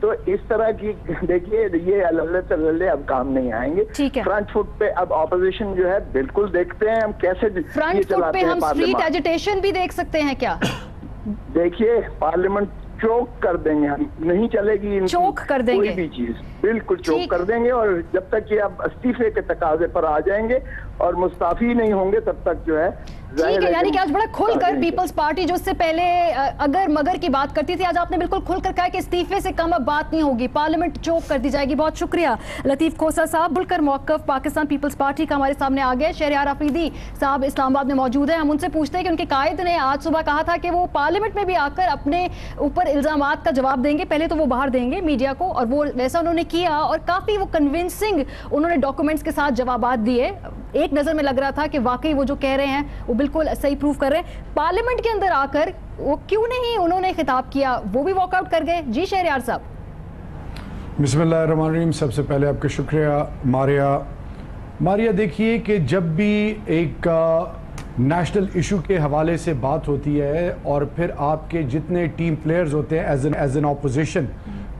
تو اس طرح کی دیکھیے یہ اللہ اب کام نہیں آئیں گے. فرنٹ فٹ پہ اب اپوزیشن جو ہے بالکل دیکھتے ہیں ہم کیسے فرنٹ فٹ پہ ہم اسٹریٹ ایجیٹیشن بھی دیکھ سکتے ہیں کیا؟ دیکھیے پارلیمنٹ چوک کر دیں گے, ہم نہیں چلے گی چوک کر دیں گے کوئی بھی چیز, بالکل چوک کر دیں گے. اور جب تک کہ آپ استعفے کے تقاضے پر آ جائیں گے اور مستعفی نہیں ہوں گے تب تک جو ہے ٹھیک ہے. یعنی کہ آج بڑا کھل کر پیپلز پارٹی جو اس سے پہلے اگر مگر کی بات کرتی تھی, آج آپ نے بالکل کھل کر کہا کہ استعفے سے کم اب بات نہیں ہوگی, پارلیمنٹ چوک کر دی جائے گی. بہت شکریہ لطیف کھوسہ صاحب. بل کر موقف پاکستان پیپلز پارٹی کا ہمارے سامنے آ گیا. شہریار آفریدی صاحب اسلام آباد میں موجود ہیں. ہم ان سے پوچھتے ہیں کہ ان کے قائد نے آج صبح کہا تھا کہ وہ پارلیمنٹ میں بھی آ کر اپنے اوپر الزامات کا جواب دیں گے, پہلے تو وہ باہر دیں گے میڈیا کو, اور وہ ویسا انہوں نے کیا اور کافی وہ کنونسنگ انہوں نے ڈاکومنٹس کے ساتھ جوابات دیے. ایک نظر میں لگ رہا تھا کہ واقعی وہ جو کہہ رہے ہیں وہ بالکل صحیح پروف کر رہے ہیں. پارلیمنٹ کے اندر آ کر وہ کیوں نہیں انہوں نے خطاب کیا, وہ بھی واک آؤٹ کر گئے؟ جی شہریار صاحب. بسم اللہ الرحمن الرحیم. سب سے پہلے آپ کا شکریہ ماریا. دیکھیے کہ جب بھی ایک نیشنل ایشو کے حوالے سے بات ہوتی ہے اور پھر آپ کے جتنے ٹیم پلیئرز ہوتے ہیں ایز این اپوزیشن,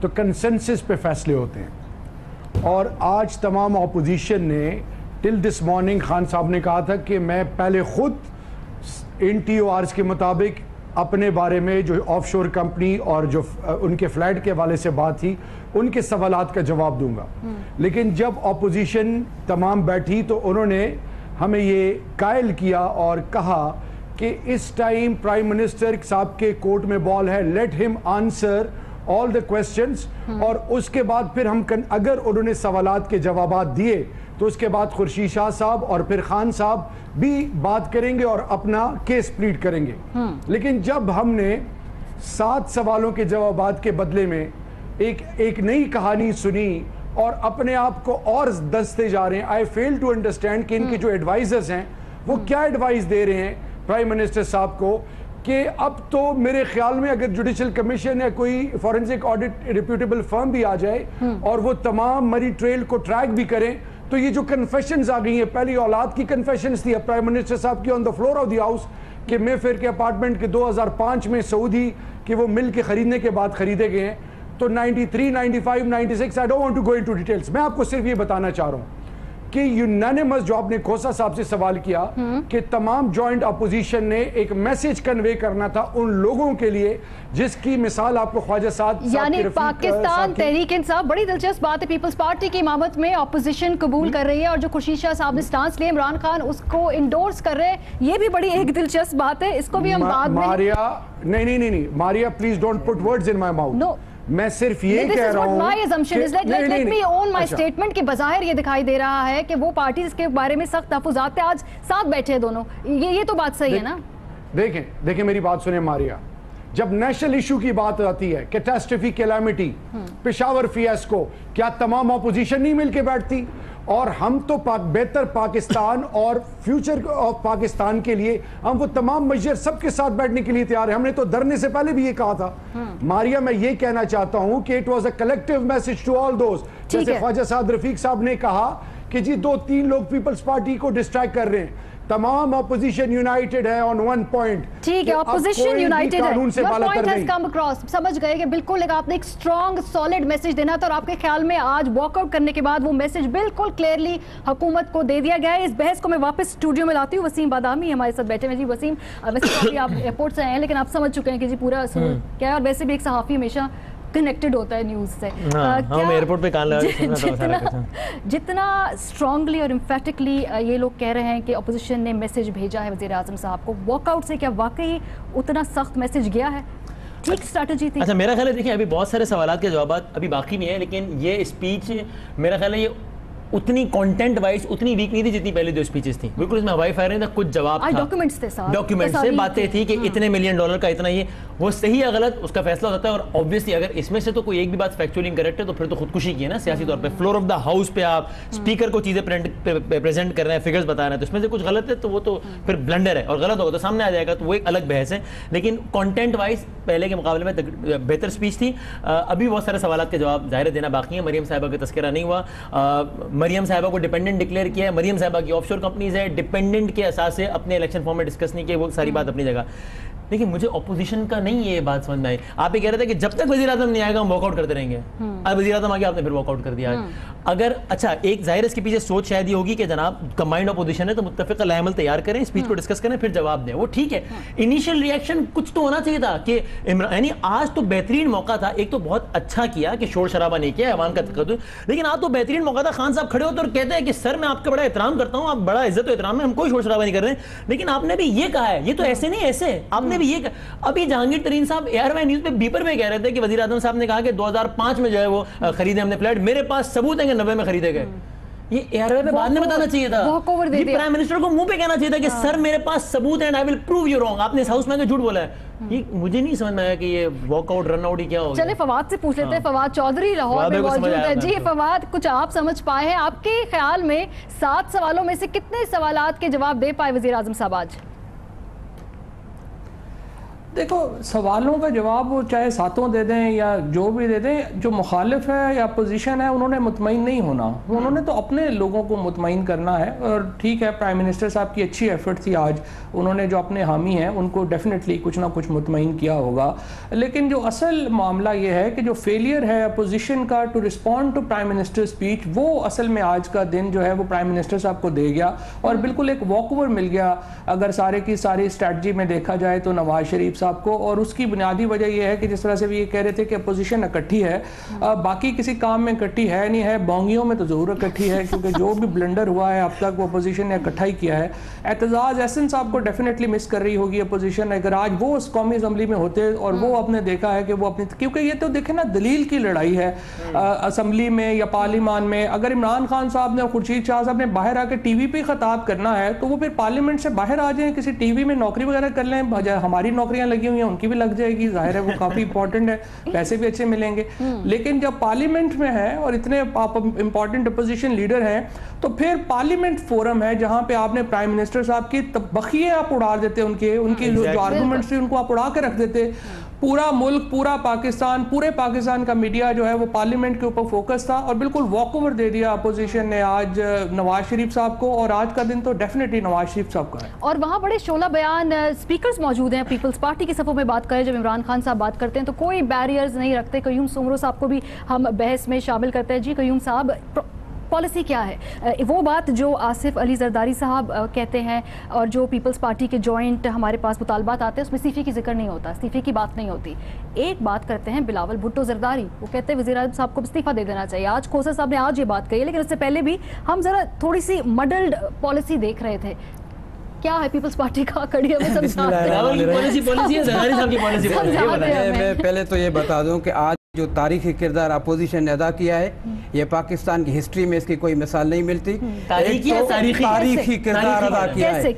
تو کنسنسس پہ فیصلے ہوتے ہیں. اور آج تمام اپوزیشن نے ٹل دس مارننگ خان صاحب نے کہا تھا کہ میں پہلے خود ان ٹی او آرز کے مطابق اپنے بارے میں جو آف شور کمپنی اور جو ان کے فلیٹ کے حوالے سے بات تھی ان کے سوالات کا جواب دوں گا. لیکن جب اپوزیشن تمام بیٹھی تو انہوں نے ہمیں یہ قائل کیا اور کہا کہ اس ٹائم پرائم منسٹر صاحب کے کورٹ میں بال ہے, لیٹ ہم آنسر آل دا کوسچنز. اور اس کے بعد پھر ہم اگر انہوں نے سوالات کے جوابات دیے تو اس کے بعد خورشید شاہ صاحب اور پھر خان صاحب بھی بات کریں گے اور اپنا کیس پلیڈ کریں گے. لیکن جب ہم نے 7 سوالوں کے جوابات کے بدلے میں ایک نئی کہانی سنی اور اپنے آپ کو اور دستے جا رہے ہیں, آئی فیل ٹو انڈرسٹینڈ کہ ان کے جو ایڈوائزرز ہیں وہ کیا ایڈوائز دے رہے ہیں پرائم منسٹر صاحب کو کہ اب تو میرے خیال میں اگر جوڈیشل کمیشن یا کوئی فورنسک آڈٹ ریپیوٹیبل فرم بھی آ جائے اور وہ تمام مری ٹریل کو ٹریک بھی کریں تو یہ جو کنفیشنز آ گئی ہیں, پہلی اولاد کی کنفیشنز تھی, اب پرائم منسٹر صاحب کی on the floor of the house کہ میں پھر کے اپارٹمنٹ کے 2005 میں سعودی کہ وہ مل کے خریدنے کے بعد خریدے گئے ہیں. تو 93, 95, 96 I don't want to go into details. میں آپ کو صرف یہ بتانا چاہ رہا ہوں کہ یونانیمس جو آپ نے کھوسہ صاحب سے سوال کیا کہ تمام جوائنٹ اپوزیشن نے ایک میسیج کنوے کرنا تھا ان لوگوں کے لیے جس کی مثال آپ کو خواجہ سعد یعنی پاکستان تحریک انصاف. بڑی دلچسپ بات ہے, پیپلز پارٹی کی امامت میں اپوزیشن قبول کر رہی ہے اور جو خورشید شاہ صاحب نے سٹانس لیے عمران خان اس کو انڈورس کر رہے ہیں, یہ بھی بڑی ایک دلچسپ بات ہے. اس کو بھی ہم بعد میں ماریا نہیں Maria please don't put words in my mouth. میں صرف یہ کہہ رہا ہوں کہ بظاہر یہ دکھائی دے رہا ہے کہ وہ پارٹیز کے بارے میں سخت تحفظات تھے, آج ساتھ بیٹھے ہیں دونوں, یہ تو بات صحیح ہے نا. دیکھیں میری بات سنیں ماریا, جب نیشنل ایشو کی بات آتی ہے, کیٹاسٹرفی کیلامیٹی, پشاور فیاسکو, کیا تمام اپوزیشن نہیں مل کے بیٹھتی؟ اور ہم تو بہتر پاکستان اور فیوچر آف پاکستان کے لیے ہم وہ تمام میجر سب کے ساتھ بیٹھنے کے لیے تیار ہیں. ہم نے تو دھرنے سے پہلے بھی یہ کہا تھا. ماریا میں یہ کہنا چاہتا ہوں کہ it was a collective message to all those. جیسے خواجہ سعد رفیق صاحب نے کہا کہ جی 2-3 لوگ پیپلز پارٹی کو ڈسٹریکٹ کر رہے ہیں, تمام اپوزیشن یونائٹڈ ہے on one point. ٹھیک ہے, اپوزیشن یونائٹڈ ہے, your point has come across. سمجھ گئے کہ بالکل ایک آپ نے ایک اسٹرانگ سالڈ میسج دینا تھا اور آپ کے خیال میں آج واک آؤٹ کرنے کے بعد وہ میسج بالکل کلیئرلی حکومت کو دے دیا گیا ہے. اس بحث کو میں واپس اسٹوڈیو میں لاتی ہوں. وسیم بادامی ہمارے ساتھ بیٹھے ہیں. جی وسیم, ویسے آپ ایئرپورٹ سے آئے ہیں لیکن آپ سمجھ چکے ہیں کہ جی پورا کیا ہے, اور ویسے بھی ایک صحافی ہمیشہ کنیکٹڈ ہوتا ہے نیوز سے. ہم ایئرپورٹ پہ کان جتنا اسٹرانگلی اور امفیٹکلی یہ لوگ کہہ رہے ہیں کہ اپوزیشن نے میسج بھیجا ہے وزیر اعظم صاحب کو, واک آؤٹ سے کیا واقعی اتنا سخت میسج گیا ہے؟ ٹھیک اسٹریٹجی تھی. اچھا میرا خیال ہے دیکھیں ابھی بہت سارے سوالات کے جوابات ابھی باقی بھی ہیں, لیکن یہ اسپیچ میرا خیال ہے یہ اتنی کانٹینٹ وائز اتنی ویک نہیں تھی جتنی پہلے جو اسپیچز تھیں. بالکل اس میں ہوائی فائر نہیں تھا, کچھ جواب تھا, ڈاکیومنٹس سے باتیں تھی کہ اتنے $1 ملین کا اتنا, یہ وہ صحیح یا غلط اس کا فیصلہ ہوتا ہے. اور آبویسلی اگر اس میں سے تو کوئی ایک بھی بات فیکچولی انکریکٹ ہے تو پھر تو خودکشی کی ہے نا سیاسی طور پہ. فلور آف دا ہاؤس پہ آپ اسپیکر کو چیزیں پریزنٹ کر رہے ہیں, فگرز بتا رہے ہیں, تو اس میں سے کچھ غلط ہے تو وہ تو پھر بلنڈر ہے, اور غلط ہوگا تو سامنے آ جائے گا, تو وہ ایک الگ بحث ہے. لیکن کانٹینٹ وائز پہلے کے مقابلے میں بہتر اسپیچ تھی. ابھی بہت سارے سوالات کے جواب ظاہر دینا باقی ہیں. مریم صاحبہ کا تذکرہ نہیں ہوا, مریم صاحبہ کو ڈیپینڈنٹ ڈکلیئر کیا ہے. مریم صاحبہ کی آف شور کمپنیز ہے, ڈیپینڈنٹ کے اساس سے اپنے الیکشن فارم میں ڈسکس نہیں کیے, وہ ساری بات اپنی جگہ. لیکن مجھے اپوزیشن کا نہیں یہ بات سمجھ میں آئی. آپ یہ کہہ رہے تھے کہ جب تک وزیر اعظم نہیں آئے گا ہم واک آؤٹ کرتے رہیں گے. اب وزیر اعظم آ گیا, آپ نے پھر واک آؤٹ کر دیا. اگر اچھا ایک ظاہر اس کے پیچھے سوچ شاید یہ ہوگی کہ جناب کمبائنڈ اپوزیشن ہے تو متفق علیہ عمل تیار کریں, اسپیچ کو ڈسکس کریں, پھر جواب دیں. وہ ٹھیک ہے, انیشیل ریئیکشن کچھ تو ہونا چاہیے تھا کہ یعنی آج تو بہترین موقع تھا. ایک تو بہت اچھا کیا کہ شور شرابہ نہیں کیا, ایوان کا تقدس, لیکن آج تو بہترین موقع تھا. خان صاحب کھڑے ہوتے اور کہتے ہیں کہ سر میں آپ کا بڑا احترام کرتا ہوں, آپ بڑا عزت و احترام میں, ہم کوئی شور شرابہ نہیں کر رہے ہیں, لیکن آپ نے بھی یہ کہا ہے, یہ تو ایسے نہیں ایسے, آپ نے بھی یہ کہا. ابھی جہانگیر ترین صاحب ایئر وائی نیوز پہ بیپر میں کہہ رہے تھے کہ وزیر اعظم صاحب نے کہا کہ 2005 میں جو ہے وہ خریدے ہم نے فلیٹ, میرے پاس ثبوت ہیں کہ 90 میں خریدے گئے. یہ ایئر وے پہ بعد میں بتانا چاہیے تھا, یہ پرائم منسٹر کو منہ پہ کہنا چاہیے تھا کہ سر میرے پاس ثبوت ہیں, I will prove you wrong. آپ نے اس ہاؤس میں جھوٹ بولا ہے. یہ مجھے نہیں سمجھ میں آیا کہ یہ واک آؤٹ رن آؤٹ ہی کیا ہوگا. چلے فواد سے پوچھ لیتے ہیں, فواد چودھری لاہور میں موجود ہے. جی فواد, کچھ آپ سمجھ پائے ہیں, آپ کے خیال میں 7 سوالوں میں سے کتنے سوالات کے جواب دے پائے وزیر اعظم صاحب آج؟ دیکھو سوالوں کا جواب وہ چاہے 7 دے دیں یا جو بھی دے دیں, جو مخالف ہے یا اپوزیشن ہے انہوں نے مطمئن نہیں ہونا, انہوں نے تو اپنے لوگوں کو مطمئن کرنا ہے. اور ٹھیک ہے پرائم منسٹر صاحب کی اچھی ایفرٹ تھی آج, انہوں نے جو اپنے حامی ہیں ان کو ڈیفینیٹلی کچھ نہ کچھ مطمئن کیا ہوگا. لیکن جو اصل معاملہ یہ ہے کہ جو فیلئر ہے اپوزیشن کا to respond to prime minister speech, وہ اصل میں آج کا دن جو ہے وہ پرائم منسٹر صاحب کو دے گیا اور بالکل ایک واک اوور مل گیا اگر سارے کی ساری اسٹریٹجی میں دیکھا جائے تو نواز شریف صاحب کو. اور اس کی بنیادی وجہ یہ ہے کہ جس طرح سے بھی یہ کہہ رہے تھے کہ اپوزیشن اکٹھی ہے, باقی کسی کام میں اکٹھی ہے نہیں ہے, بونگیوں میں تو ضرور اکٹھی ہے کیونکہ جو بھی بلنڈر ہوا ہے اب تک وہ اپوزیشن نے اکٹھا ہی کیا ہے. اعتزاز احسن صاحب کو ڈیفینیٹلی مس کر رہی ہوگی اپوزیشن, اگر آج وہ اس قومی اسمبلی میں ہوتے اور وہ آپ نے دیکھا ہے کہ وہ اپنی, کیونکہ یہ تو دیکھیں نا دلیل کی لڑائی ہے اسمبلی میں یا پارلیمان میں. اگر عمران خان صاحب نے, خورشید شاہ صاحب نے باہر آ کے ٹی وی پہ خطاب کرنا ہے تو وہ پھر پارلیمنٹ سے باہر آ جائیں, کسی ٹی وی میں نوکری وغیرہ کر لیں, ہماری نوکریاں لگی ہوئی ہیں ان کی بھی لگ جائے گی, ظاہر ہے وہ کافی امپورٹنٹ ہے, پیسے بھی اچھے ملیں گے. لیکن جب پارلیمنٹ میں ہے اور اتنے امپورٹنٹ اپوزیشن لیڈر ہیں تو پھر پارلیمنٹ فورم ہے جہاں پہ آپ نے پرائم منسٹر صاحب کی بخیے آپ اڑا دیتے, ان کی جو آرگومنٹس تھے ان کو آپ اڑا کے رکھ دیتے. پورا ملک, پورا پاکستان, پورے پاکستان کا میڈیا جو ہے وہ پارلیمنٹ کے اوپر فوکس تھا اور بالکل واک اوور دے دیا اپوزیشن نے آج نواز شریف صاحب کو. اور آج کا دن تو ڈیفینیٹلی نواز شریف صاحب کا ہے. اور وہاں بڑے شعلہ بیان سپیکرز موجود ہیں پیپلز پارٹی کی صفوں میں بات کریں, جب عمران خان صاحب بات کرتے ہیں تو کوئی بیریئرز نہیں رکھتے. قیوم سمرو صاحب کو بھی ہم بحث میں شامل کرتے ہیں. جی قیوم صاحب, پالیسی کیا ہے؟ وہ بات جو آصف علی زرداری صاحب کہتے ہیں اور جو پیپلز پارٹی کے جوائنٹ ہمارے پاس مطالبات آتے ہیں اس میں استعفے کی ذکر نہیں ہوتا, استعفے کی بات نہیں ہوتی. ایک بات کرتے ہیں بلاول بھٹو زرداری, وہ کہتے ہیں وزیر اعظم صاحب کو استعفیٰ دے دینا چاہیے. آج کھوسر صاحب نے آج یہ بات کہی ہے, لیکن اس سے پہلے بھی ہم ذرا تھوڑی سی مڈلڈ پالیسی دیکھ رہے تھے. کیا ہے پیپلز پارٹی کا کڑی ہمیں سمجھاتے ہیں. میں پہلے تو یہ بتا دوں کہ آج جو تاریخی کردار اپوزیشن نے ادا کیا ہے یہ پاکستان کی ہسٹری میں اس کی کوئی مثال نہیں ملتی. تاریخی کردار ادا کیا ہے,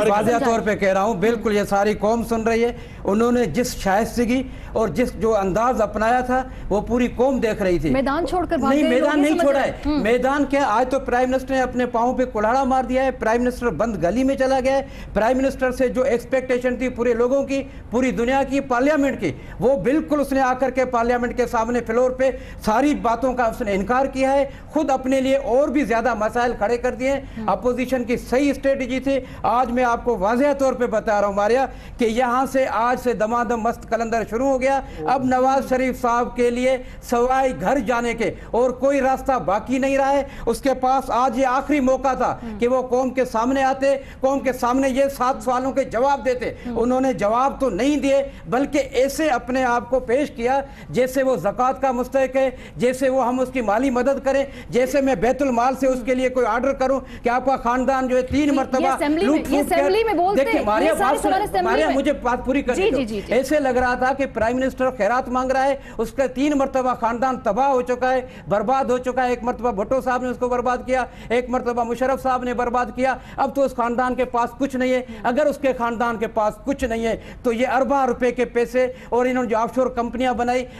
واضح طور پہ کہہ رہا ہوں, بالکل یہ ساری قوم سن رہی ہے. انہوں نے جس شائستگی اور جس جو انداز اپنایا تھا وہ پوری قوم دیکھ رہی تھی. میدان چھوڑ کر نہیں, میدان نہیں چھوڑا ہے. میدان کیا, آج تو پرائم منسٹر نے اپنے پاؤں پہ کلاڑا مار دیا ہے. پرائم منسٹر بند گلی میں چلا گیا ہے. پرائم منسٹر سے جو ایکسپیکٹیشن تھی پورے لوگوں کی, پوری دنیا کی, پارلیمنٹ کی, وہ بالکل اس نے آ کر کے پارلیمنٹ کے سامنے فلور پہ ساری باتوں کا اس نے انکار کیا ہے. خود اپنے لیے اور بھی زیادہ مسائل کھڑے کر دیے. اپوزیشن کی صحیح اسٹریٹجی تھی. آج میں آپ کو واضح طور پہ بتا رہا ہوں ماریا کہ یہاں سے آج سے دمادم مست کلندر شروع ہو گیا. اب نواز شریف صاحب کے لیے سوائے گھر جانے کے اور کوئی راستہ باقی نہیں رہا ہے. اس کے پاس آج یہ آخری موقع تھا کہ وہ قوم کے سامنے آتے, قوم کے سامنے یہ 7 سوالوں کے جواب دیتے. انہوں نے جواب تو نہیں دیے بلکہ ایسے اپنے آپ کو پیش کیا جیسے وہ زکوٰۃ کا مستحق ہے, جیسے وہ ہم اس کی مالی مدد کریں, جیسے میں بیت المال سے اس کے لیے کوئی آرڈر کروں کہ آپ کا خاندان جو ہے 3 مرتبہ لوٹ پھوٹ کر. دیکھیں ماریا مجھے بات پوری کرنی دو. ایسے لگ رہا تھا کہ پرائم منسٹر خیرات مانگ رہا ہے, اس کا 3 مرتبہ خاندان تباہ ہو چکا ہے, برباد ہو چکا ہے. ایک مرتبہ بھٹو صاحب نے اس کو برباد کیا, ایک مرتبہ مشرف صاحب نے برباد کیا. اب تو اس خاندان کے پاس کچھ نہیں ہے. اگر اس کے خاندان کے پاس کچھ نہیں ہے تو یہ ارباں روپے کے پیسے اور انہوں نے جو آف شور کمپنیاں بنائی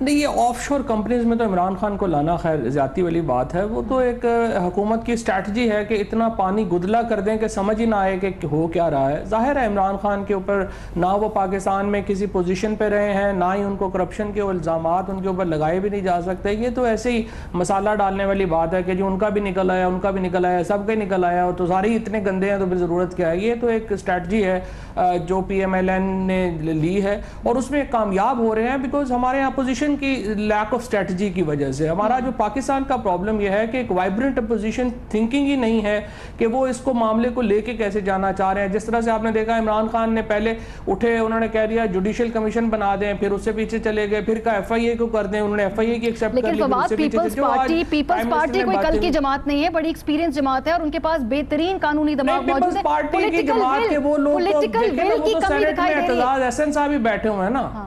نہیں یہ آف شور کمپنیز میں تو عمران خان کو لانا خیر زیادتی والی بات ہے. وہ تو ایک حکومت کی اسٹریٹجی ہے کہ اتنا پانی گدلا کر دیں کہ سمجھ ہی نہ آئے کہ ہو کیا رہا ہے. ظاہر ہے عمران خان کے اوپر نہ وہ پاکستان میں کسی پوزیشن پہ رہے ہیں, نہ ہی ان کو کرپشن کے الزامات ان کے اوپر لگائے بھی نہیں جا سکتے. یہ تو ایسے ہی مسالہ ڈالنے والی بات ہے کہ جو ان کا بھی نکل آیا, ان کا بھی نکل آیا, سب کا ہی نکل آیا, تو سارے اتنے گندے ہیں تو پھر ضرورت کیا ہے. یہ تو ایک اسٹریٹجی ہے جو پی ایم ایل این نے لی ہے اور اس میں کامیاب ہو رہے ہیں بیکاز ہمارے یہاں اپوزیشن کی لیک آف اسٹریٹجی کی وجہ سے. ہمارا جو پاکستان کا پرابلم یہ ہے کہ ایک وائبرنٹ اپوزیشن تھنکنگ ہی نہیں ہے کہ وہ اس کو معاملے کو لے کے کیسے جانا چاہ رہے ہیں. جس طرح سے آپ نے دیکھا عمران خان نے پہلے اٹھے, انہوں نے کہہ دیا جوڈیشل کمیشن بنا دیں, پھر اس سے پیچھے چلے گئے, پھر کہا ایف آئی اے کو کر دیں, انہوں نے ایف آئی اے کی ایکسیپٹ کر لی. لیکن فواد پیپلز پارٹی کوئی کل کی جماعت نہیں ہے, بڑی ایکسپیرینس جماعت ہے اور ان کے پاس بہترین قانونی دماغ موجود ہے. پارٹی کی جماعت کے وہ لوگ پولیٹیکل ول کی کمی دکھائی دے رہی ہے. اعتزاز احسن صاحب ہی بیٹھے ہوئے ہیں نا.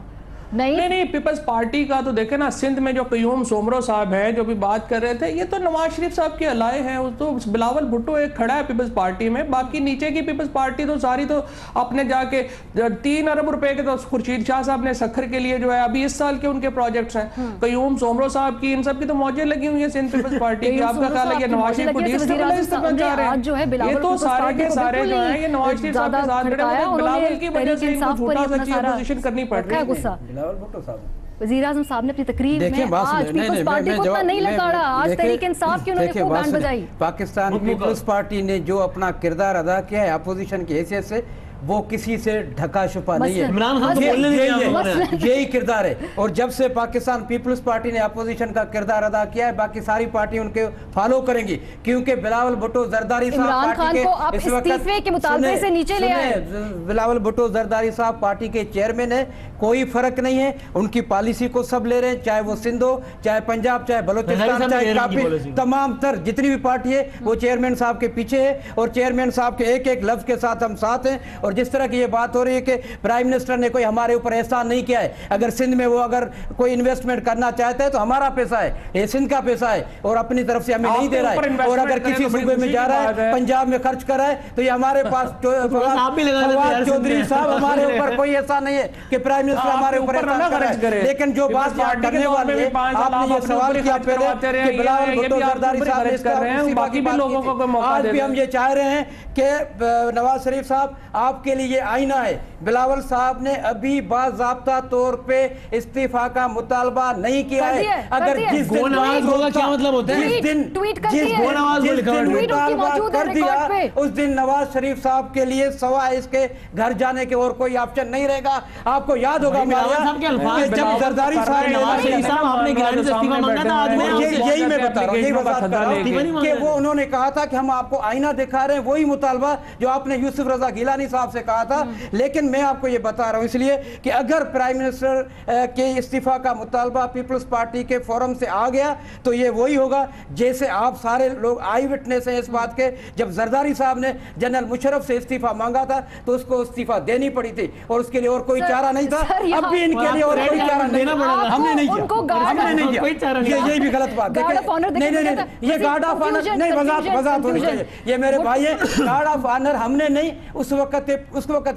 نہیں پیپلز پارٹی کا تو دیکھیں نا, سندھ میں جو قیوم سومرو صاحب ہیں جو بھی بات کر رہے تھے, یہ تو نواز شریف صاحب کے الائے ہیں. تو بلاول بھٹو ایک کھڑا ہے پیپلز پارٹی میں, باقی نیچے کی پیپلز پارٹی تو ساری تو اپنے جا کے 3 ارب روپے کے تو خورشید شاہ صاحب نے سکھر کے لیے جو ہے ابھی اس سال کے ان کے پروجیکٹس ہیں. قیوم سومرو صاحب کی ان سب کی تو موجیں لگی ہوئی ہیں سندھ پیپلز پارٹی کی. آپ کا خیال ہے کہ نواز شریف کو ڈیسٹیبلائز کرنا چاہ رہے ہیں؟ یہ تو سارے کے سارے جو ہیں یہ نواز شریف صاحب کے ساتھ کھڑے ہیں. بلاول کی وجہ سے ان کو جھوٹا سچی اپوزیشن کرنی پڑ رہی ہے. بلاول بھٹو صاحب وزیر اعظم صاحب نے اپنی تقریر میں آج پیپلز پارٹی کو اتنا نہیں لگاڑا, آج تحریک انصاف کی انہوں نے خوب بینڈ بجائی. پاکستان پیپلز پارٹی نے جو اپنا کردار ادا کیا ہے اپوزیشن کی حیثیت سے, وہ کسی سے ڈھکا چھپا نہیں ہے. عمران خان کو بولنے نہیں دیا, یہی کردار ہے. اور جب سے پاکستان پیپلز پارٹی نے اپوزیشن کا کردار ادا کیا ہے, باقی ساری پارٹی ان کے فالو کریں گی, کیونکہ بلاول بھٹو زرداری صاحب عمران خان کو آپ استعفے کے مطالبے سے نیچے لے آئے. بلاول بھٹو زرداری صاحب پارٹی کے چیئرمین ہیں, کوئی فرق نہیں ہے, ان کی پالیسی کو سب لے رہے ہیں, چاہے وہ سندھ ہو, چاہے پنجاب, چاہے بلوچستان, چاہے کافی تمام تر جتنی بھی پارٹی ہے وہ چیئرمین صاحب کے پیچھے ہے, اور چیئرمین صاحب کے ایک ایک لفظ کے ساتھ ہم ساتھ ہیں. اور جس طرح کی یہ بات ہو رہی ہے کہ پرائم منسٹر نے کوئی ہمارے اوپر احسان نہیں کیا ہے, اگر سندھ میں وہ اگر کوئی انویسٹمنٹ کرنا چاہتا ہے تو ہمارا پیسہ ہے, یہ سندھ کا پیسہ ہے, اور اپنی طرف سے ہمیں نہیں دے رہا ہے. اور اگر کسی صوبے میں جا رہا ہے, پنجاب میں خرچ کر رہا ہے, تو یہ ہمارے پاس فواد چودھری صاحب ہمارے اوپر کوئی احسان نہیں ہے کہ پرائم منسٹر ہمارے اوپر احسان کر رہا ہے. لیکن جو بات کرنے والے ہیں, آپ نے یہ سوال کیا پہلے کہ بلاول بھٹو زرداری صاحب نے اس کا باقی بھی لوگوں کو موقع, آج بھی ہم یہ چاہ رہے ہیں کہ نواز شریف صاحب آپ کے لیے یہ آئینہ ہے. بلاول صاحب نے ابھی باضابطہ طور پہ استعفا کا مطالبہ نہیں کیا ہے. اگر جس دن کیا مطلب ہوتا ہے, جس دن مطالبہ کر دیا, اس دن نواز شریف صاحب کے لیے سوائے اس کے گھر جانے کے اور کوئی آپشن نہیں رہے گا. آپ کو یاد ہوگا جب زرداری صاحب یہی میں بتا رہا ہوں کہ وہ انہوں نے کہا تھا کہ ہم آپ کو آئینہ دکھا رہے ہیں, وہی مطالبہ جو آپ نے یوسف رضا گیلانی صاحب سے کہا تھا. لیکن میں آپ کو یہ بتا رہا ہوں اس لیے کہ اگر پرائم منسٹر کے استعفا کا مطالبہ پیپلز پارٹی کے فورم سے آ گیا تو یہ وہی ہوگا جیسے آپ سارے لوگ آئی وٹنس ہیں اس بات کے, جب زرداری صاحب نے جنرل مشرف سے استعفا مانگا تھا تو اس کو استعفا دینی پڑی تھی, اور اس کے لیے اور کوئی چارہ نہیں تھا. اب بھی ان کے لیے اور کوئی چارہ نہیں, ہم نے نہیں کیا, ہم نے نہیں کیا. یہی بھی غلط بات ہے. نہیں, یہ گارڈ آف آنر نہیں, وضاحت ہونی چاہیے. یہ میرے بھائی ہیں, گارڈ آف آنر ہم نے نہیں, اس وقت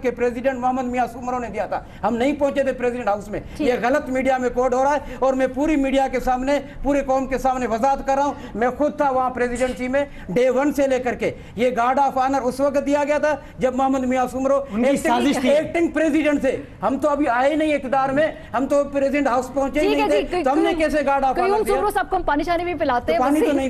کے پریزیڈنٹ محمد میاں سومرو نے دیا تھا, ہم نہیں پہنچے تھے پریزیڈنٹ ہاؤس میں. یہ غلط میڈیا میں کوڈ ہو رہا ہے, اور میں پوری میڈیا کے سامنے, پورے قوم کے سامنے وضاحت کر رہا ہوں. میں خود تھا وہاں پریزیڈنسی میں ڈے 1 سے لے کر کے. یہ گارڈ آف آنر اس وقت دیا گیا تھا جب محمد میاں سومرو ایکٹنگ پریزیڈنٹ تھے. ہم تو ابھی آئے نہیں اقتدار میں, ہم تو پریزیڈنٹ ہاؤس پہنچے ہی نہیں تھے, تو ہم نے کیسے گارڈ آف آنر دیا؟ سومرو صاحب کو ہم پانی شانی بھی پلاتے ہیں, پانی تو نہیں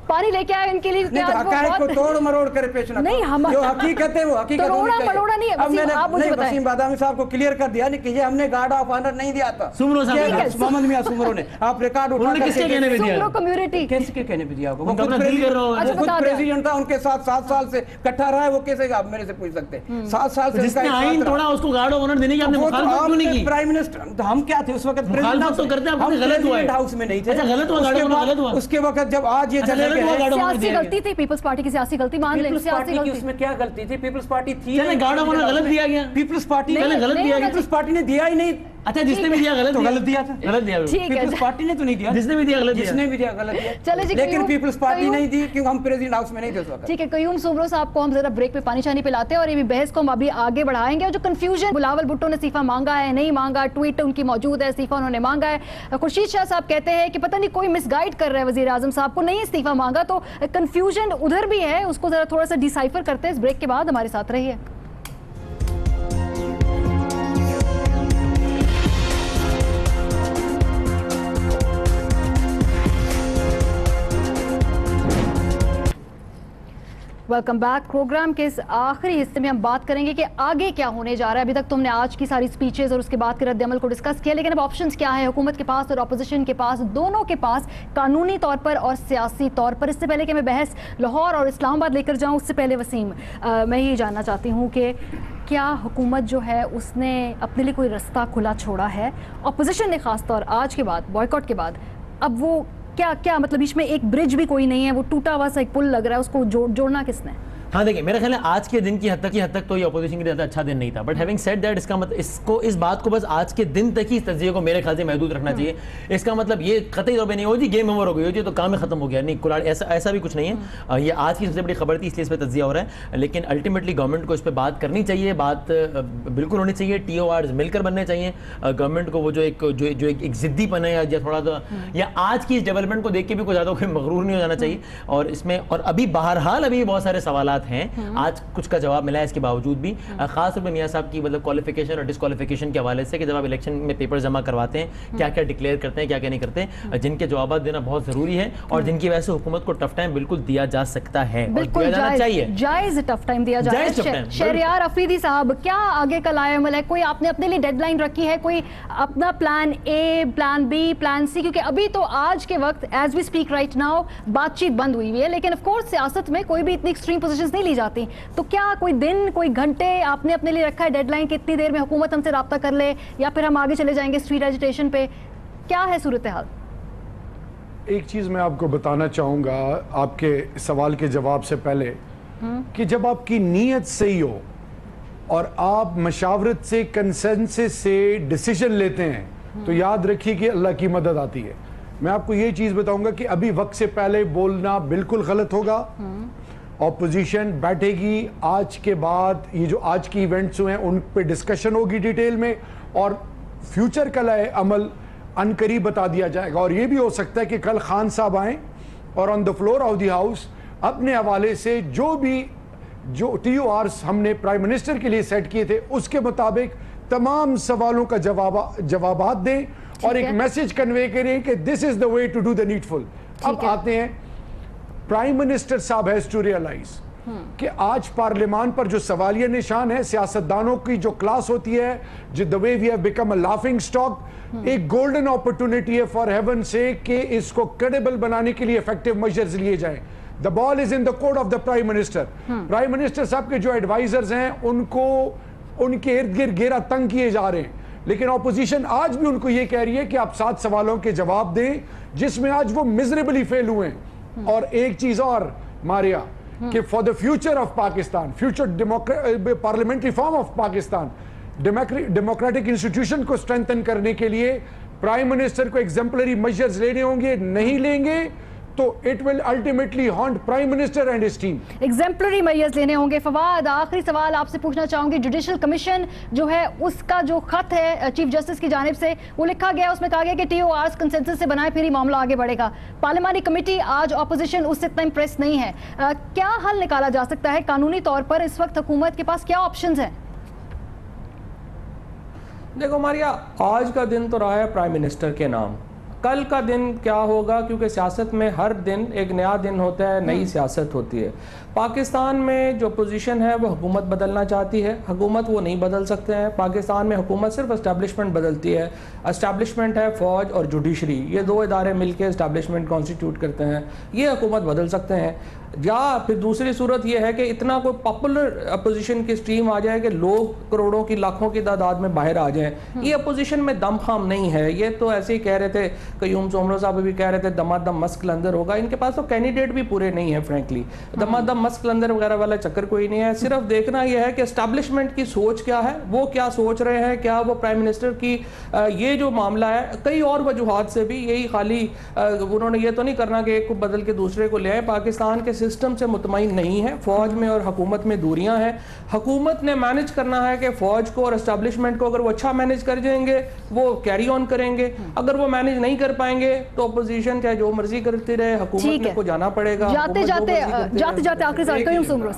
پانی لے کے آئے ان کے لیے. حقائق کو توڑ مروڑ کر پیش نہ کرو, جو حقیقت ہے وہ حقیقت ہونی چاہیے. اب میں نے وسیم بادامی صاحب کو کلیئر کر دیا کہ یہ ہم نے گارڈ آف آنر نہیں دیا تھا محمد میاں سومرو نے. آپ ریکارڈ اٹھا کر کس کے کہنے پہ دیا ہوگا؟ وہ خود پریزیڈنٹ تھا, ان کے ساتھ 7 سال سے کٹھا رہا ہے, وہ کیسے آپ میرے سے پوچھ سکتے ہیں؟ 7 سال سے جس نے آئین توڑا اس کو گارڈ آف آنر دینے کی آپ نے مخالفت کیوں نہیں کی؟ پرائم منسٹر ہم کیا تھے اس وقت؟ مخالفت تو کرتے ہیں, آپ نے غلط ہوا ہے. ہاؤس میں نہیں تھے. اچھا غلط ہوا, گارڈ آف آنر غلط ہوا. اس کے وقت جب آج یہ چلے گئے, سیاسی غلطی تھی, پیپلز پارٹی کی سیاسی غلطی مان لیں. سیاسی غلطی اس میں کیا غلطی تھی؟ پیپلز پارٹی تھی, گارڈ آف آنر غلط دیا گیا. پیپلز پارٹی نے دیا ہی نہیں. اچھا جس نے بھی دیا غلط دیا تھا, غلط دیا پیپلز پارٹی نے تو نہیں دیا, جس نے بھی دیا غلط دیا, جس نے بھی دیا غلط دیا, لیکن پیپلز پارٹی نہیں دی کیونکہ ہم پریزیڈنٹ ہاؤس میں نہیں تھے. ٹھیک ہے قیوم سوبرو صاحب کو ہم ذرا بریک پہ پانی شانی پلاتے ہیں اور یہ بھی بحث کو ہم ابھی آگے بڑھائیں گے. اور جو کنفیوژن, بلاول بھٹو نے استعفیٰ مانگا ہے نہیں مانگا, ٹویٹ ان کی موجود ہے, استعفیٰ انہوں نے مانگا ہے. خورشید شاہ صاحب کہتے ہیں کہ پتہ نہیں کوئی مس گائیڈ کر رہا ہے وزیر اعظم صاحب کو, نہیں استعفیٰ مانگا. تو کنفیوژن ادھر بھی ہے, اس کو ذرا تھوڑا سا ڈیسائفر کرتے ہیں. اس بریک کے بعد ہمارے ساتھ رہیے. Welcome back. پروگرام کے اس آخری حصے میں ہم بات کریں گے کہ آگے کیا ہونے جا رہا ہے. ابھی تک تم نے آج کی ساری سپیچز اور اس کے بعد کے رد عمل کو ڈسکس کیا, لیکن اب آپشنز کیا ہیں حکومت کے پاس اور اپوزیشن کے پاس, دونوں کے پاس, قانونی طور پر اور سیاسی طور پر. اس سے پہلے کہ میں بحث لاہور اور اسلام آباد لے کر جاؤں, اس سے پہلے وسیم میں یہ جاننا چاہتی ہوں کہ کیا حکومت جو ہے اس نے اپنے لیے کوئی رستہ کھلا چھوڑا ہے؟ اپوزیشن نے خاص طور آج کے بعد, بوائیکاٹ کے بعد, اب وہ کیا مطلب اس میں ایک برج بھی کوئی نہیں ہے, وہ ٹوٹا ہوا سا ایک پل لگ رہا ہے, اس کو جوڑنا کس نے؟ ہاں دیکھیں میرا خیال ہے آج کے دن کی حد تک تو یہ اپوزیشن کے لیے زیادہ اچھا دن نہیں تھا. بٹ ہیونگ سیڈ دیٹ اس کا مطلب اس بات کو بس آج کے دن تک ہی اس تجزیے کو میرے خیال سے محدود رکھنا چاہیے. اس کا مطلب یہ قطعی طور پہ نہیں ہو جی گیم اوور ہو گئی ہو جی تو کام ختم ہو گیا, نہیں, ایسا بھی کچھ نہیں ہے. یہ آج کی سب سے بڑی خبر تھی اس لیے اس پہ تجزیہ ہو رہا ہے, لیکن الٹیمیٹلی گورنمنٹ کو اس پہ بات کرنی چاہیے, بات بالکل ہونی چاہیے. ٹی او آرز مل کر بننے چاہیے گورنمنٹ کو. وہ جو ایک ضدی پن ہے یا تھوڑا سا یا آج کی اس ڈیولپمنٹ کو دیکھ کے بھی کوئی زیادہ کوئی مغرور نہیں ہو جانا چاہیے. اور اس میں اور ابھی بہرحال ابھی بہت سارے سوالات ہیں, آج کچھ کا جواب ملا ہے اس کے باوجود بھی, خاص طور پہ میاں صاحب کی مطلب کوالیفیکیشن اور ڈسکوالیفیکیشن کے حوالے سے کہ جب آپ الیکشن میں پیپر جمع کرواتے ہیں کیا کیا ڈکلیئر کرتے ہیں کیا کیا نہیں کرتے, جن کے جوابات دینا بہت ضروری ہے اور جن کی وجہ سے حکومت کو ٹف ٹائم بالکل دیا جا سکتا ہے, بالکل جائز ٹف ٹائم دیا جائے. شہریار افریدی صاحب, کیا آگے کا لائے عمل ہے؟ کوئی آپ نے اپنے لیے ڈیڈ لائن رکھی ہے, کوئی اپنا plan A, plan B, plan C? کیونکہ ابھی تو آج کے وقت as we speak right now بات چیت بند ہوئی ہوئی ہے, لیکن آف کورس سیاست میں کوئی بھی اتنی ایکسٹریم پوزیشنز نہیں لی جاتی. تو کیا کوئی دن, کوئی گھنٹے آپ نے اپنے لیے رکھا ہے ڈیڈ لائن کہ اتنی دیر میں حکومت ہم سے رابطہ کر لے یا پھر ہم آگے چلے جائیں گے اسٹریٹ ایجیٹیشن پہ؟ کیا ہے صورتحال؟ ایک چیز میں آپ کو بتانا چاہوں گا آپ کے سوال کے جواب سے پہلے کہ جب آپ کی نیت صحیح ہو اور آپ مشاورت سے, کنسنسس سے ڈیسیژن لیتے ہیں تو یاد رکھیے کہ اللہ کی مدد آتی ہے. میں آپ کو یہ چیز بتاؤں گا کہ ابھی وقت سے پہلے بولنا بالکل غلط ہوگا. اپوزیشن بیٹھے گی, آج کے بعد یہ جو آج کی ایونٹس ہوئے ہیں ان پہ ڈسکشن ہوگی ڈیٹیل میں, اور فیوچر کا لائے عمل ان قریب بتا دیا جائے گا. اور یہ بھی ہو سکتا ہے کہ کل خان صاحب آئیں اور on the floor of the house اپنے حوالے سے جو ٹی او آرز ہم نے پرائم منسٹر کے لیے سیٹ کیے تھے اس کے مطابق تمام سوالوں کا جوابات دیں اور ایک میسج کنوے کریں کہ دس از دا وے ٹو ڈو دا نیڈفل. اب آتے ہیں, پرائم منسٹر صاحب ہیز ٹو ریئلائز کہ آج پارلیمان پر جو سوالیہ نشان ہے, سیاستدانوں کی جو کلاس ہوتی ہے, جو the way we have become a laughing stock, ایک گولڈن اپرچونٹی ہے فار ہیون سے کہ اس کو کریڈیبل بنانے کے لیے افیکٹو میجرز لیے جائیں. The ball is in the court of the Prime Minister. Prime minister صاحب کے جو ایڈوائزرز ہیں ان کو ان کے ارد گرد گھیرا تنگ کیے جا رہے ہیں, لیکن اپوزیشن آج بھی ان کو یہ کہہ رہی ہے کہ آپ 7 سوالوں کے جواب دیں جس میں آج وہ میزریبلی فیل ہوئے ہیں. اور ایک چیز اور ماریا, کہ for the future of Pakistan, future parliamentary form of Pakistan, democratic institution کو اسٹرینتھن کرنے کے لیے پرائم منسٹر کو ایگزمپلری میجرز لینے ہوں گے. نہیں لیں گے تو it will ultimately haunt prime minister and his team. Exemplary measures لینے ہوں گے. فواد, آخری سوال آپ سے پوچھنا چاہوں گی, جوڈیشل کمیشن جو ہے اس کا جو خط ہے چیف جسٹس کی جانب سے وہ لکھا گیا, اس میں کہا گیا کہ ٹی او آرز کنسنسس سے بنائے پھر ہی معاملہ آگے بڑھے گا. پارلیمانی کمیٹی آج اپوزیشن اس سے اتنا امپریس نہیں ہے. کیا حل نکالا جا سکتا ہے قانونی طور پر؟ اس وقت حکومت کے پاس کیا آپشنز ہیں؟ دیکھو ماریا, آج کا دن تو رہا ہے پرائم منسٹر کے نام, کل کا دن کیا ہوگا, کیونکہ سیاست میں ہر دن ایک نیا دن ہوتا ہے, نئی سیاست ہوتی ہے. پاکستان میں جو پوزیشن ہے وہ حکومت بدلنا چاہتی ہے, حکومت وہ نہیں بدل سکتے ہیں. پاکستان میں حکومت صرف اسٹیبلشمنٹ بدلتی ہے. اسٹیبلشمنٹ ہے فوج اور جوڈیشری, یہ 2 ادارے مل کے اسٹیبلشمنٹ کانسٹیٹیوٹ کرتے ہیں. یہ حکومت بدل سکتے ہیں. یا پھر دوسری صورت یہ ہے کہ اتنا کوئی پاپولر اپوزیشن کی سٹریم آ جائے کہ لوگ کروڑوں کی لاکھوں کی تعداد میں باہر آ جائیں. یہ اپوزیشن میں دم خام نہیں ہے. یہ تو ایسے ہی کہہ رہے تھے, قیوم سومرو صاحب بھی کہہ رہے تھے دمادم مسک لندر ہوگا. ان کے پاس تو کینڈیڈیٹ بھی پورے نہیں ہیں فرینکلی. دمادم مسک لندر وغیرہ والا چکر کوئی نہیں ہے. صرف دیکھنا یہ ہے کہ اسٹیبلشمنٹ کی سوچ کیا ہے, وہ کیا سوچ رہے ہیں. کیا وہ پرائم منسٹر کی یہ جو معاملہ ہے کئی اور وجوہات سے بھی, یہی خالی انہوں نے یہ تو نہیں کرنا کہ ایک کو بدل کے دوسرے کو لے آئے. پاکستان کے سسٹم سے مطمئن نہیں ہے. فوج میں اور حکومت میں دوریاں ہیں. حکومت نے مینج کرنا ہے کہ فوج کو اور اسٹیبلشمنٹ کو اگر وہ اچھا مینج کر جائیں گے وہ کیری آن کریں گے. اگر وہ مینج نہیں کر پائیں گے تو اپوزیشن چاہے جو مرضی کرتی رہے, حکومت کو جانا پڑے گا. جاتے آخری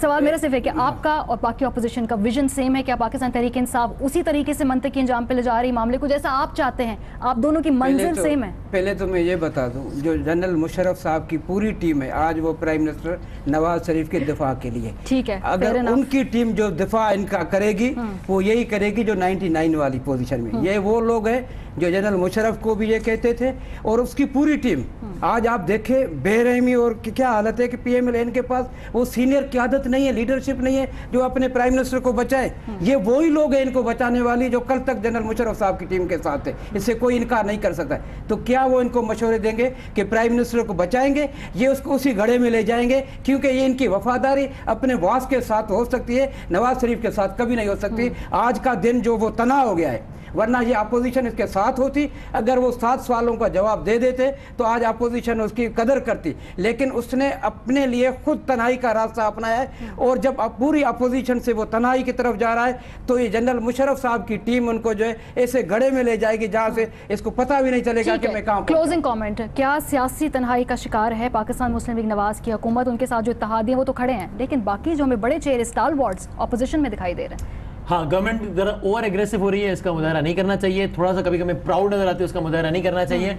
سوال میرا صرف ہے کہ آپ کا اور باقی اپوزیشن کا ویژن سیم ہے. کیا پاکستان تحریک انصاف اسی طریقے سے منطقی انجام پہ لے جا رہی معاملے کو جیسا آپ چاہتے ہیں؟ آپ دونوں کی منزل سیم ہے. پہلے تو میں یہ بتا دوں, جو جنرل مشرف صاحب کی پوری ٹیم ہے آج وہ پرائم منسٹر نواز شریف کے دفاع کے لیے, ٹھیک ہے, اگر ان کی ٹیم جو دفاع ان کا کرے گی وہ یہی کرے گی جو 99 والی پوزیشن میں. یہ وہ لوگ ہیں جو جنرل مشرف کو بھی یہ کہتے تھے اور اس کی پوری ٹیم. آج آپ دیکھیں بے رحمی اور کیا حالت ہے کہ پی ایم ایل این کے پاس وہ سینئر قیادت نہیں ہے, لیڈرشپ نہیں ہے جو اپنے پرائم منسٹر کو بچائے. یہ وہی لوگ ہیں ان کو بچانے والی جو کل تک جنرل مشرف صاحب کی ٹیم کے ساتھ تھے. اس سے کوئی انکار نہیں کر سکتا. تو کیا وہ ان کو مشورے دیں گے کہ پرائم منسٹر کو بچائیں گے؟ یہ اس کو اسی گھڑے میں لے جائیں گے, کیونکہ یہ ان کی وفاداری اپنے باس کے ساتھ ہو سکتی ہے, نواز شریف کے ساتھ کبھی نہیں ہو سکتی. آج کا دن جو وہ تناؤ ہو گیا ہے, ورنہ یہ اپوزیشن اس کے ساتھ ہوتی. اگر وہ 7 سوالوں کا جواب دے دیتے تو آج اپوزیشن اس کی قدر کرتی. لیکن اس نے اپنے لیے خود تنہائی کا راستہ اپنایا ہے, اور جب پوری اپوزیشن سے وہ تنہائی کی طرف جا رہا ہے تو یہ جنرل مشرف صاحب کی ٹیم ان کو جو ہے ایسے گڑھے میں لے جائے گی جہاں سے اس کو پتہ بھی نہیں چلے گا کہ میں کہاں. کلوزنگ کامنٹ, کیا سیاسی تنہائی کا شکار ہے پاکستان مسلم لیگ نواز کی حکومت؟ ان کے ساتھ جو اتحادی ہیں وہ تو کھڑے ہیں, لیکن باقی جو ہمیں بڑے چہرے اسٹال وارڈز اپوزیشن میں دکھائی دے رہے ہیں. ہاں, گورنمنٹ ذرا اوور ایگریسو ہو رہی ہے, اس کا مظاہرہ نہیں کرنا چاہیے. تھوڑا سا کبھی کبھی پراؤڈ نظر آتی ہے, اس کا مظاہرہ نہیں کرنا چاہیے.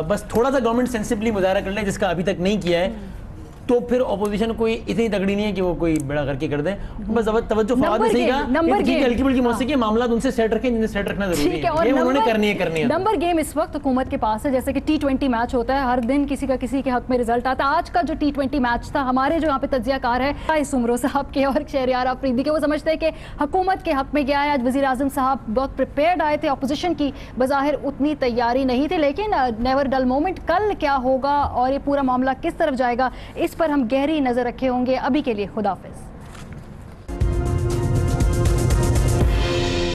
بس تھوڑا سا گورنمنٹ سینسبلی مظاہرہ کر لے, جس کا ابھی تک نہیں کیا ہے, تو پھر اپوزیشن کوئی اتنی تگڑی نہیں ہے کہ وہ کوئی بڑا کر کے کر دیں. بس توجہ فواد نے صحیح کہا, ہلکی پھلکی موسیقی معاملات ان سے سیٹ رکھیں جنہیں سیٹ رکھنا ضروری ہے. یہ انہوں نے کرنی ہے. نمبر گیم اس وقت حکومت کے پاس ہے, جیسے کہ T20 میچ ہوتا ہے, ہر دن کسی کا کسی کے حق میں رزلٹ آتا ہے. آج کا جو T20 میچ تھا, ہمارے جو یہاں پہ تجزیہ کار ہے سومرو صاحب کے اور شہریار آفریدی کے, وہ سمجھتے ہیں کہ حکومت کے حق میں گیا ہے. آج وزیر اعظم صاحب بہت پریپیئرڈ آئے تھے, اپوزیشن کی بظاہر اتنی تیاری نہیں تھی, لیکن نیور ڈل مومنٹ. کل کیا ہوگا اور یہ پورا معاملہ کس طرف جائے گا, اس پر ہم گہری نظر رکھے ہوں گے. ابھی کے لیے خدا حافظ.